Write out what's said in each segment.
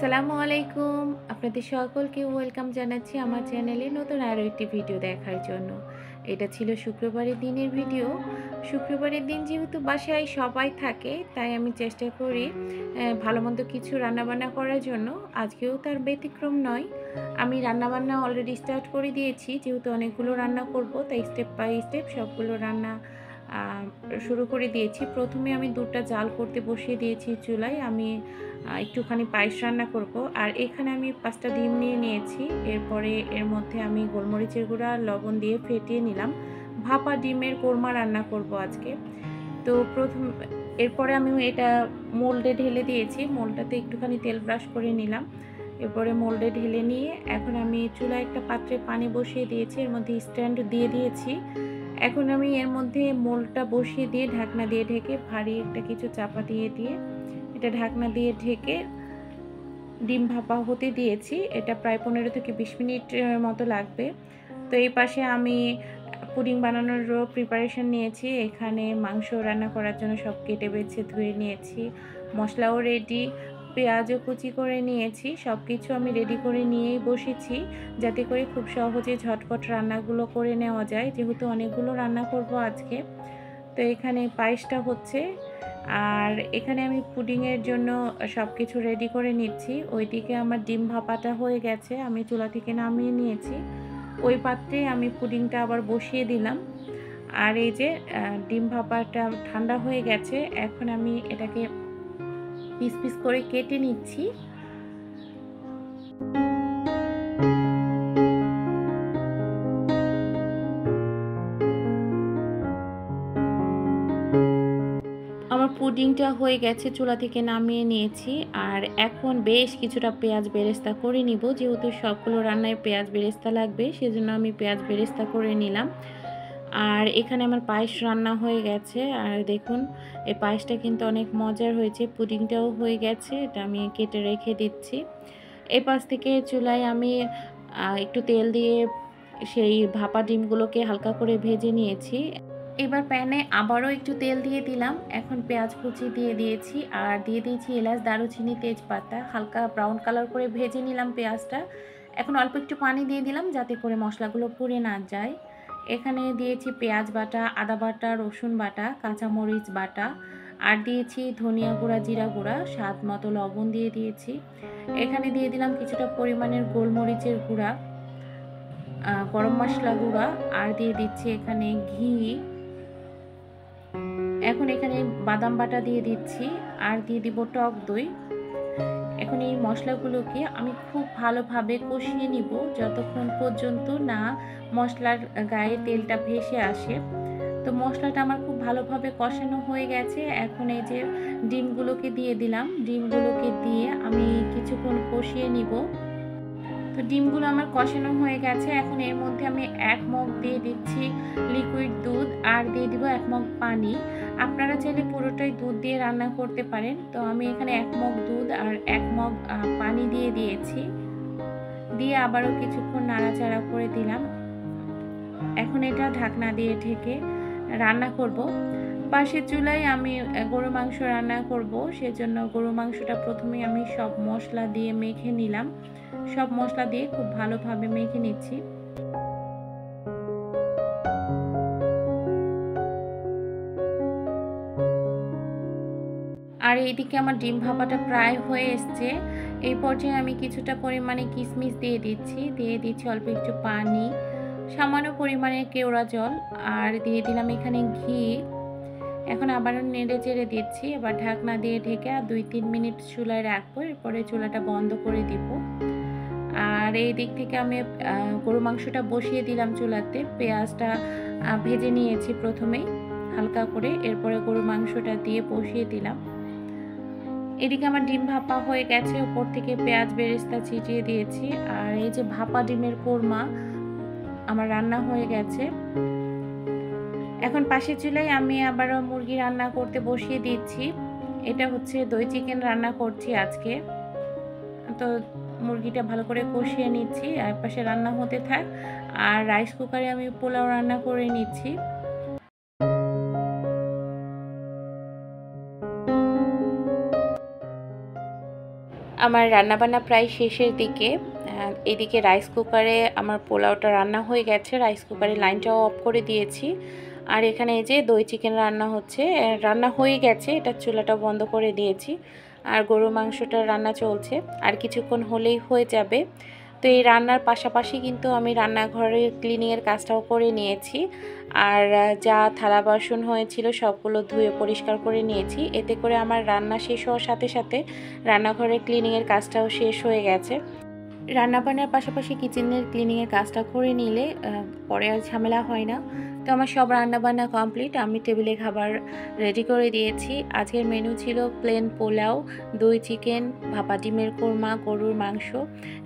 আসসালামু আলাইকুম। আপনাদের সকলকে ওয়েলকাম জানাচ্ছি আমার চ্যানেলে নতুন আরও একটি ভিডিও দেখার জন্য। এটা ছিল শুক্রবারের দিনের ভিডিও। শুক্রবারের দিন যেহেতু বাসায় সবাই থাকে, তাই আমি চেষ্টা করি ভালোমন্দ কিছু রান্নাবান্না করার জন্য। আজকেও তার ব্যতিক্রম নয়। আমি রান্নাবান্না অলরেডি স্টার্ট করে দিয়েছি। যেহেতু অনেকগুলো রান্না করব, তাই স্টেপ বাই স্টেপ সবগুলো রান্না শুরু করে দিয়েছি। প্রথমে আমি দুধটা জাল করতে বসিয়ে দিয়েছি চুলায়। আমি একটুখানি পায়েস রান্না করব। আর এখানে আমি 5টা ডিম নিয়ে নিয়েছি। এরপরে এর মধ্যে আমি গোলমরিচের গুঁড়া আর লবণ দিয়ে ফেটিয়ে নিলাম। ভাপা ডিমের কোরমা রান্না করব আজকে। তো এরপরে আমি এটা মোল্ডে ঢেলে দিয়েছি। মোল্ডটাতে একটুখানি তেল ব্রাশ করে নিলাম। এরপরে মোল্ডে ঢেলে নিয়ে এখন আমি চুলায় একটা পাত্রে পানি বসিয়ে দিয়েছি। এর মধ্যে স্ট্যান্ড দিয়ে দিয়েছি। এখন আমি এর মধ্যে মোল্ডটা বসিয়ে দিয়ে ঢাকনা দিয়ে ঢেকে ভারী একটা কিছু চাপা দিয়ে এটা ঢাকনা দিয়ে ঢেকে ডিম ভাপা হতে দিয়েছি। এটা প্রায় 15 থেকে 20 মিনিটের মতো লাগবে। তো এই পাশে আমি পুডিং বানানোরও প্রিপারেশন নিয়েছি। এখানে মাংস রান্না করার জন্য সব কেটে বেছে ধুয়ে নিয়েছি। মশলাও রেডি, পেঁয়াজও কুচি করে নিয়েছি। সব কিছু আমি রেডি করে নিয়েই বসেছি, যাতে করে খুব সহজে ঝটপট রান্নাগুলো করে নেওয়া যায়, যেহেতু অনেকগুলো রান্না করব আজকে। তো এখানে পায়েসটা হচ্ছে, আর এখানে আমি পুডিংয়ের জন্য সব কিছু রেডি করে নিচ্ছি। ওইদিকে আমার ডিম ভাপাটা হয়ে গেছে, আমি চুলা থেকে নামিয়ে নিয়েছি। ওই পাত্রে আমি পুডিংটা আবার বসিয়ে দিলাম। আর এই যে ডিম ভাপাটা ঠান্ডা হয়ে গেছে। এখন আমি এটাকে পিস পিস করে কেটে নিচ্ছি। আমার পুডিংটা হয়ে গেছে, চুলা থেকে নামিয়ে নিয়েছি। আর এখন বেশ কিছুটা পেঁয়াজ বেরেস্তা করে নিব। যেহেতু সবগুলো রান্নায় পেঁয়াজ বেরেস্তা লাগবে, সেজন্য আমি পেঁয়াজ বেরেস্তা করে নিলাম। আর এখানে আমার পায়েস রান্না হয়ে গেছে। আর দেখুন, এই পায়েসটা কিন্তু অনেক মজার হয়েছে। পুডিংটাও হয়ে গেছে, এটা আমি কেটে রেখে দিচ্ছি। এই পাশ থেকে চুলায় আমি একটু তেল দিয়ে সেই ভাপা ডিমগুলোকে হালকা করে ভেজে নিয়েছি। এবার প্যানে আবারও একটু তেল দিয়ে দিলাম। এখন পেঁয়াজ কুচি দিয়ে দিয়েছি আর দিয়ে দিয়েছি এলাচ, দারুচিনি, তেজপাতা। হালকা ব্রাউন কালার করে ভেজে নিলাম পেঁয়াজটা। এখন অল্প একটু পানি দিয়ে দিলাম, যাতে করে মশলাগুলো পুড়ে না যায়। এখানে দিয়েছি পেঁয়াজ বাটা, আদা বাটা, রসুন বাটা, কাঁচামরিচ বাটা, আর দিয়েছি ধনিয়া গুঁড়া, জিরা গুঁড়া, স্বাদ মতো লবণ দিয়ে দিয়েছি। এখানে দিয়ে দিলাম কিছুটা পরিমাণের গোলমরিচের গুঁড়া, গরম মশলা গুঁড়া, আর দিয়ে দিচ্ছি এখানে ঘি। এখন এখানে বাদাম বাটা দিয়ে দিচ্ছি আর দিয়ে দিব টক দই। এখন এই মশলাগুলোকে আমি খুব ভালোভাবে কষিয়ে নিব, যতক্ষণ পর্যন্ত না মশলার গায়ে তেলটা ভেসে আসে। তো মশলাটা আমার খুব ভালোভাবে কষানো হয়ে গেছে। এখন এই যে ডিমগুলোকে দিয়ে দিলাম। ডিমগুলোকে দিয়ে আমি কিছুক্ষণ কষিয়ে নিব। তো ডিমগুলো আমার কষানো হয়ে গেছে। এখন এর মধ্যে আমি 1 মগ দিয়ে দিচ্ছি লিকুইড দুধ আর দিয়ে দিব 1 মগ পানি। আপনারা চাইলে পুরোটাই দুধ দিয়ে রান্না করতে পারেন। তো আমি এখানে 1 মগ দুধ আর 1 মগ পানি দিয়ে দিয়েছি। দিয়ে আবারও কিছুক্ষণ নাড়াচাড়া করে দিলাম। এখন এটা ঢাকনা দিয়ে ঢেকে রান্না করব। পাশের চুলায় আমি গরুর মাংস রান্না করব, সেজন্য গরুর মাংসটা প্রথমে আমি সব মশলা দিয়ে মেখে নিলাম। সব মশলা দিয়ে খুব ভালোভাবে মেখে নিচ্ছি। আর এইদিকে আমার ডিম ভাপাটা প্রায় হয়ে এসছে। এই পর্যায়ে আমি কিছুটা পরিমাণে কিশমিশ দিয়ে দিচ্ছি অল্প একটু পানি, সামান্য পরিমাণে কেওড়া জল, আর দিয়ে দিলাম এখানে ঘি। এখন আবারও নেড়ে চেড়ে দিচ্ছি। এবার ঢাকনা দিয়ে ঢেকে আর 2-3 মিনিট চুলায় রাখবো। এরপরে চুলাটা বন্ধ করে দিব। আর এই দিক থেকে আমি গরু মাংসটা বসিয়ে দিলাম চুলাতে। পেঁয়াজটা ভেজে নিয়েছি প্রথমেই হালকা করে, এরপরে গরু মাংসটা দিয়ে বসিয়ে দিলাম। এদিকে আমার ডিম ভাপা হয়ে গেছে, উপর থেকে পেঁয়াজ বেরেস্তা ছিটিয়ে দিয়েছি। আর এই যে ভাপা ডিমের কোরমা আমার রান্না হয়ে গেছে। এখন পাশের চুলায় আমি আবারও মুরগি রান্না করতে বসিয়ে দিচ্ছি। এটা হচ্ছে দই চিকেন রান্না করছি আজকে। তো মুরগিটা ভালো করে কষিয়ে নিচ্ছি, আর পাশে রান্না হতে থাক। আর রাইস কুকারে আমি পোলাও রান্না করে নিচ্ছি। আমার রান্নাবান্না প্রায় শেষের দিকে। এদিকে রাইস কুকারে আমার পোলাওটা রান্না হয়ে গেছে, রাইস কুকারের লাইনটাও অফ করে দিয়েছি। আর এখানে এই যে দই চিকেন রান্না হচ্ছে, রান্না হয়ে গেছে, এটা চুলাটা বন্ধ করে দিয়েছি। আর গরুর মাংসটা রান্না চলছে, আর কিছুক্ষণ হলেই হয়ে যাবে। তো এই রান্নার পাশাপাশি কিন্তু আমি রান্নাঘরের ক্লিনিংয়ের কাজটাও করে নিয়েছি। আর যা থালা বাসন হয়েছিল সবগুলো ধুয়ে পরিষ্কার করে নিয়েছি। এতে করে আমার রান্না শেষ হওয়ার সাথে সাথে রান্নাঘরের ক্লিনিংয়ের কাজটাও শেষ হয়ে গেছে। রান্নাবান্নার পাশাপাশি কিচেনের ক্লিনিংয়ের কাজটা করে নিলে পরে আর ঝামেলা হয় না। তো আমার সব রান্নাবান্না কমপ্লিট, আমি টেবিলে খাবার রেডি করে দিয়েছি। আজকের মেনু ছিল প্লেন পোলাও, দই চিকেন, ভাপা ডিমের কোরমা, গরুর মাংস,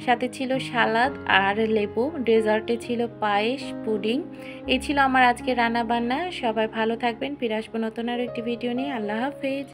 সাথে ছিল সালাদ আর লেবু, ডেজার্টে ছিল পায়েস, পুডিং। এই ছিল আমার আজকের রান্নাবান্না। সবাই ভালো থাকবেন, ফিরে আসবো নতুন আরও একটি ভিডিও নিয়ে। আল্লাহ হাফেজ।